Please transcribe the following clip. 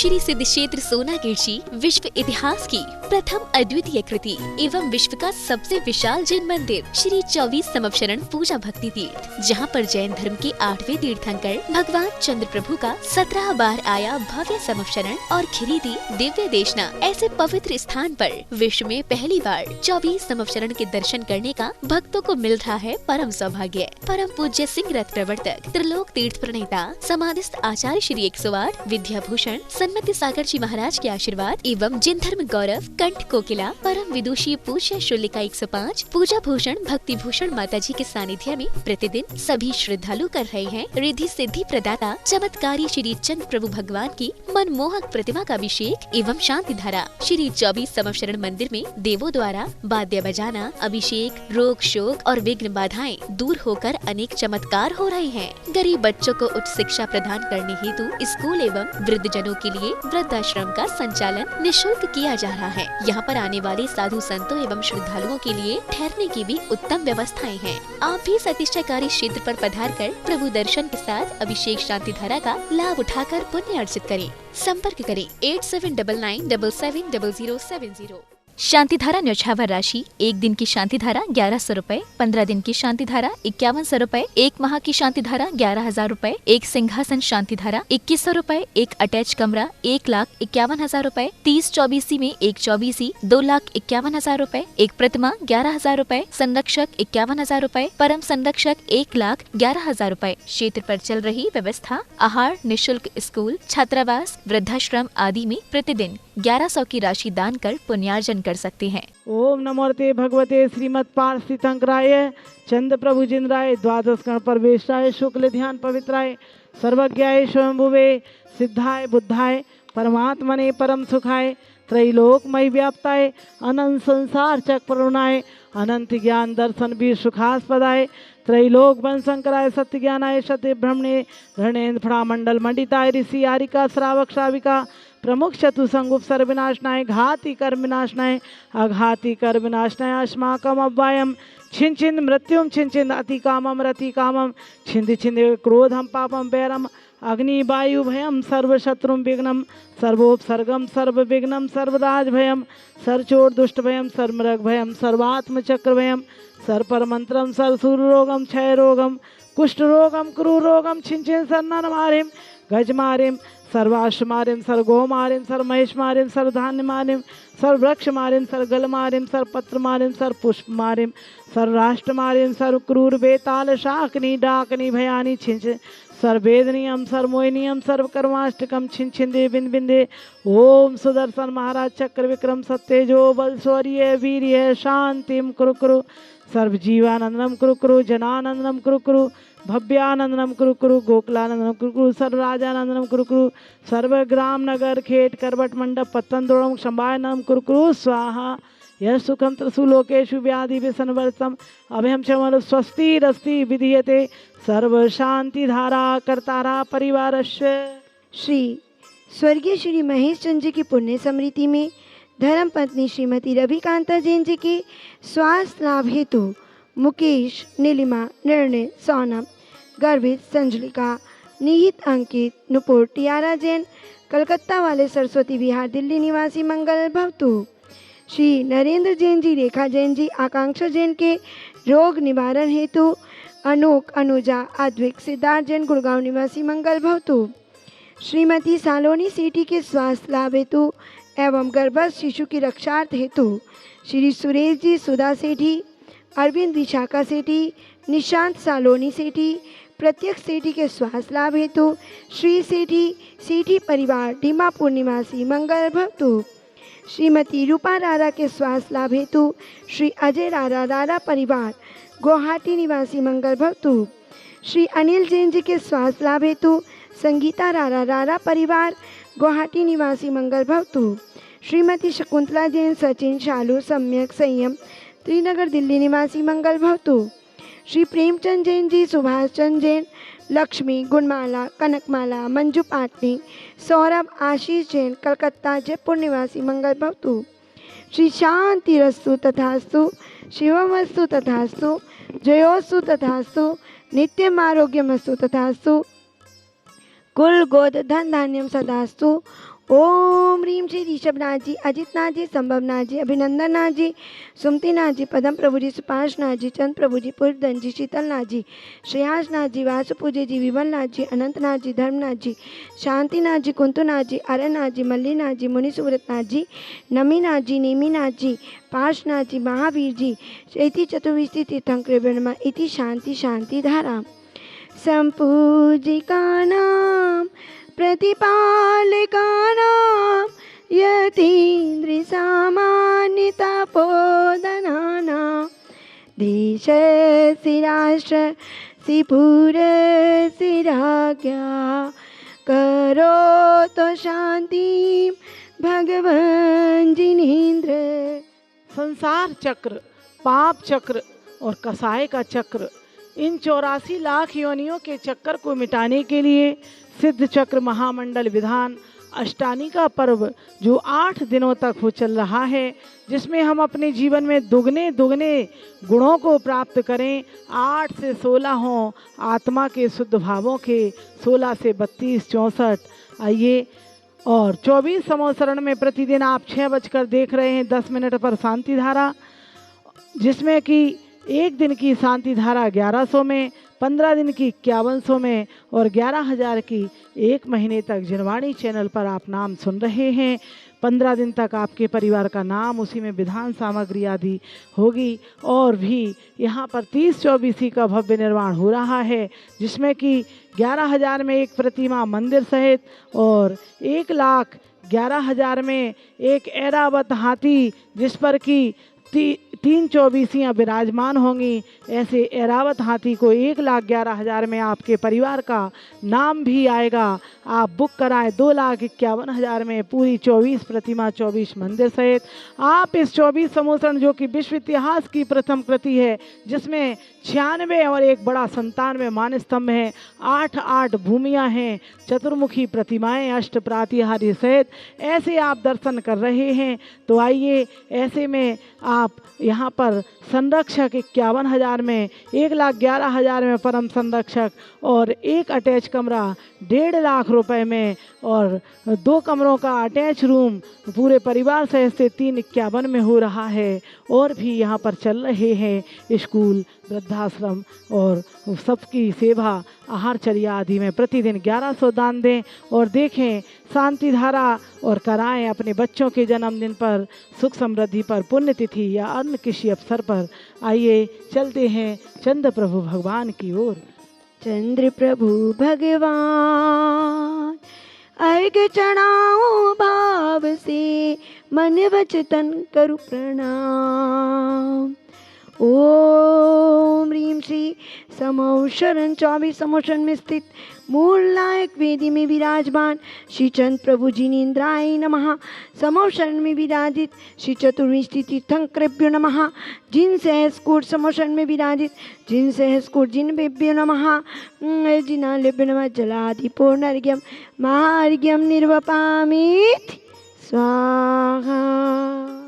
श्री सिद्ध क्षेत्र सोनागिर जी विश्व इतिहास की प्रथम अद्वितीय कृति एवं विश्व का सबसे विशाल जैन मंदिर श्री 24 समवशरण पूजा भक्ति तीर्थ, जहां पर जैन धर्म के 8वें तीर्थंकर भगवान चंद्र प्रभु का 17 बार आया भव्य समवशरण और खिरीदी दिव्य देशना ऐसे पवित्र स्थान पर विश्व में पहली बार 24 समवशरण के दर्शन करने का भक्तों को मिल रहा है परम सौभाग्य। परम पूज्य सिंह रथ प्रवर्तक त्रिलोक तीर्थ प्रणेता समाधिस्थ आचार्य श्री 108 विद्याभूषण सन्मति सागर जी महाराज के आशीर्वाद एवं जिन धर्म गौरव कंठ कोकिला परम विदुषी पूज्य शुल्लिका 105 पूजा भूषण भक्ति भूषण माता जी के सानिध्य में प्रतिदिन सभी श्रद्धालु कर रहे हैं रिद्धि सिद्धि प्रदाता चमत्कारी श्री चंद्र प्रभु भगवान की मनमोहक प्रतिमा का अभिषेक एवं शांति धारा। श्री 24 समवशरण मंदिर में देवों द्वारा वाद्य बजाना, अभिषेक, रोग शोक और विघ्न बाधाएं दूर होकर अनेक चमत्कार हो रहे हैं। गरीब बच्चों को उच्च शिक्षा प्रदान करने हेतु स्कूल एवं वृद्ध जनों के लिए वृद्धाश्रम का संचालन निःशुल्क किया जा रहा है। यहाँ पर आने वाले साधु संतों एवं श्रद्धालुओं के लिए ठहरने की भी उत्तम व्यवस्थाएं हैं। आप भी सतीक्षाकारी क्षेत्र पर पधार कर प्रभु दर्शन के साथ अभिषेक शांति धारा का लाभ उठाकर पुण्य अर्जित करें। संपर्क करें 8799770070। शांति धारा न्यौछावर राशि 1 दिन की शांति धारा 1100 रूपए, 15 दिन की शांति धारा 5100 रूपए, 1 माह की शांति धारा 11,000 रूपए, 1 सिंहासन शांति धारा 2100 रूपए, 1 अटैच कमरा 1,51,000 रूपए, 30 चौबीसी में 1 चौबीसी 2,51,000 रूपए, 1 प्रतिमा 11,000 रूपए, संरक्षक 51,000 रूपए, परम संरक्षक 1,11,000 रूपए। क्षेत्र पर चल रही व्यवस्था आहार निःशुल्क स्कूल छात्रावास वृद्धाश्रम आदि में प्रतिदिन 1100 की राशि दान कर पुण्यार्जन कर सकते हैं। ओम नमोते भगवते श्रीमद पार्थितंकराय चंद्र प्रभु जिंद्राय द्वादश गण परवेशाय शुक्ल ध्यान पवित्राय सर्वज्ञाय स्वयंभुवे सिद्धाय बुद्धाय परमात्मने परम सुखाय त्रैलोकमय व्याप्ताय अनंत संसार चक्रवर्णाय अनंत ज्ञान दर्शन भी सुखास्पदाय त्रैलोक वन शंकराय सत्य ज्ञानाय सत्य ब्रह्मणे धरणेन्द्र फणामंडल मंडिताय ऋषि आरिका श्रावक श्राविका प्रमुख शत्रु संगुप सर्वनाशनाय घाति कर्म विनाशनाय अघाति कर्म विनाशनाय अस्माकम अव्वायम छिन छिन मृत्युम छिन छिन अति कामम रति कामम छिंद छिंद क्रोधम पापम वैरम अग्नि वायु भयम सर्वशत्रुम विघ्नम सर्वोपसर्गम सर्व विघ्नम सर्वराज भयम सर्वचोर दुष्ट भयम सर्वमृग भयम सर्वात्म चक्र भयम सर्वपरमंत्रम सर्वसूर रोगम क्षय रोगम कुष्ठ रोगम क्रू रोगम छिन छिन सर्नन मारिम गज मारिम सर्वाश्व मारिम सर्वगो मारिम सर्वमहेश मारिम सर्वधान्य मारिम सर्ववृक्ष मारिम सर्वगल मारिम सर्वपत्र मारिम सर्वपुष्प मारिम सर्वराष्ट्र मारिम सर्वक्रूर बेताल शाकनी डाकनी भयानी छिंच सर्वेदनियम सर्वमोहिनियम सर्वकर्माष्टकम छिन छिंदे बिंद बिंदे। ओम सुदर्शन महाराज चक्र विक्रम सत्यजो बल शौर्य वीर्य शांतिम कुरु कुरु सर्वजीवानंदनम कुरु कुरु जनानंदनम कुरु कुरु भव्यानंदनम कुरु कुरु गोकुलानंदनम कुरु कुरु सर्वराजानंदनम कुरु कुरु सर्वग्राम नगर खेट करवट मंडप पत्तन द्रोणम क्षमायनम कुरु कुरु स्वाहा यह सुखम त्रसु लोकेशु व्याधि व्यसनवर्तम अभयम शमन स्वस्ति रस्ति विधीयते सर्व शांति धारा कर्तारा परिवारस्य। श्री स्वर्गीय श्री महेश चंद्र जी की पुण्य स्मृति में धर्म पत्नी श्रीमती रविकांता जैन जी के स्वास्थ्य लाभ हेतु मुकेश नीलिमा निर्णय सोनम गर्भित संजलिका निहित अंकित नुपुर टियारा जैन कलकत्ता वाले सरस्वती विहार दिल्ली निवासी मंगल भवतु। श्री नरेंद्र जैन जी रेखा जैन जी आकांक्षा जैन के रोग निवारण हेतु अनोक अनुजा अद्विक सिद्धार्थ जैन गुड़गांव निवासी मंगल भवतु। श्रीमती सालोनी सेठी के स्वास्थ्य लाभ हेतु एवं गर्भस्थ शिशु की रक्षार्थ हेतु श्री सुरेश जी सुधा सेठी अरविंद विशाखा सेठी निशांत सालोनी सेठी प्रत्यक्ष सेठी के स्वास्थ्य लाभ हेतु श्री सेठी परिवार दीमापुर निवासी मंगल भवतु। श्रीमती रूपा रारा के स्वास्थ्य लाभ हेतु श्री अजय रारा परिवार गुवाहाटी निवासी मंगल भवतु। श्री अनिल जैन जी के स्वास्थ्य लाभ हेतु संगीता रारा परिवार गुवाहाटी निवासी मंगल भवतु। श्रीमती शकुंतला जैन सचिन शालू सम्यक संयम त्रिनगर दिल्ली निवासी मंगल भवतु। श्री प्रेमचंद जैन जी सुभाष चंद्र जैन लक्ष्मी गुणमाला कनकमाला मंजू पाटनी सौरभ आशीष जैन कलकत्ता जयपुर निवासी मंगल भवतु। श्री शांति रस्तु तथास्तु शिवमस्तु तथास्तु जयोस्तु तथास्तु नित्यम आरोग्यमस्तु तथास्तु कुल गोद धन धान्यम सदास्तु। ओम ह्रीम श्री ऋषभनाथ जी, अजितनाथ जी, संभवनाथ जी, अभिनंदननाथ जी, सुमतिनाथ जी, पदम प्रभु जी, सुपाशनाथ जी, चंद प्रभु जी, पूर्वधन जी, शीतलनाथ जी, श्रेयासनाथ जी, वासुपूज्य जी, विमलनाथ जी, अनंतनाथ जी, धर्मनाथ जी, शांतिनाथ जी, कुंतुनाथ जी, अरनाथ जी, मल्लीनाथ जी, मुनि सुव्रतनाथ जी, नमीनाथ जी, नेमीनाथ जी, पार्शनाथ जी, महावीर जी, इति चतुर्विंशति तीर्थंकर इति शांति शांति धारा संपूजिकानां प्रतिपालकानां यतीन्द्रियसामान्यतापोदनानां देशस्य राष्ट्रस्य पुरस्य राज्ञा करोतु शान्तिं भगवान् जिनेन्द्र। संसार चक्र, पाप चक्र और कसाय का चक्र, इन 84 लाख योनियों के चक्कर को मिटाने के लिए सिद्ध चक्र महामंडल विधान अष्टानी का पर्व जो 8 दिनों तक हो चल रहा है, जिसमें हम अपने जीवन में दुगने दुगने गुणों को प्राप्त करें। 8 से 16 हों आत्मा के शुद्ध भावों के, 16 से 32 64। आइए, और 24 संवत्सरण में प्रतिदिन आप 6 बजकर देख रहे हैं 10 मिनट पर शांति धारा, जिसमें कि एक दिन की शांति धारा 1100 में, 15 दिन की 5100 में और 11,000 की 1 महीने तक जिनवाणी चैनल पर आप नाम सुन रहे हैं। 15 दिन तक आपके परिवार का नाम उसी में विधान सामग्री आदि होगी। और भी यहाँ पर 30-24 का भव्य निर्माण हो रहा है, जिसमें कि 11,000 में एक प्रतिमा मंदिर सहित और 1,11,000 में एक ऐरावत हाथी जिस पर कि 3 चौबीसियाँ विराजमान होंगी। ऐसे ऐरावत हाथी को 1,11,000 में आपके परिवार का नाम भी आएगा। आप बुक कराएं 2,51,000 में पूरी 24 प्रतिमा 24 मंदिर सहित। आप इस 24 संवत्सरण जो कि विश्व इतिहास की प्रथम कृति है, जिसमें 96 और एक बड़ा 97 मान स्तंभ हैं, 8 भूमियाँ हैं, चतुर्मुखी प्रतिमाएं, अष्ट प्रातिहार्य सहित ऐसे आप दर्शन कर रहे हैं। तो आइए, ऐसे में आप यहाँ पर संरक्षक 51,000 में, 1,11,000 में परम संरक्षक और एक अटैच कमरा 1.5 लाख रुपए में और 2 कमरों का अटैच रूम पूरे परिवार सहित से 351 में हो रहा है। और भी यहाँ पर चल रहे हैं स्कूल, वृद्धाश्रम और सबकी सेवा, आहारचर्या आदि में प्रतिदिन 1100 दान दें और देखें शांति धारा और कराएं अपने बच्चों के जन्मदिन पर, सुख समृद्धि पर, पुण्यतिथि या अन्य किसी अवसर पर। आइए चलते हैं चंद्र प्रभु भगवान की ओर। चंद्र प्रभु भगवान अर्घ चढ़ाओ भाव से, मन वचन करु प्रणाम। ओम ह्रीम श्री समौशरण 24 समौशरण में स्थित मूल नायक वेदी में विराजमान श्री चंद्र प्रभु जिनेन्द्राय नमः। समौशरण में विराजित श्री चतुर्विंशति तीर्थंकरेभ्यो नमः। जिन सहस्कोट समौशरण में विराजित जिन सहस्कोट जिन्हेभ्यो नमः। जिनालेभ्यो नमः। जलादि पूर्णार्घ्यं महार्घ्यं निर्वपामीति स्वाहा।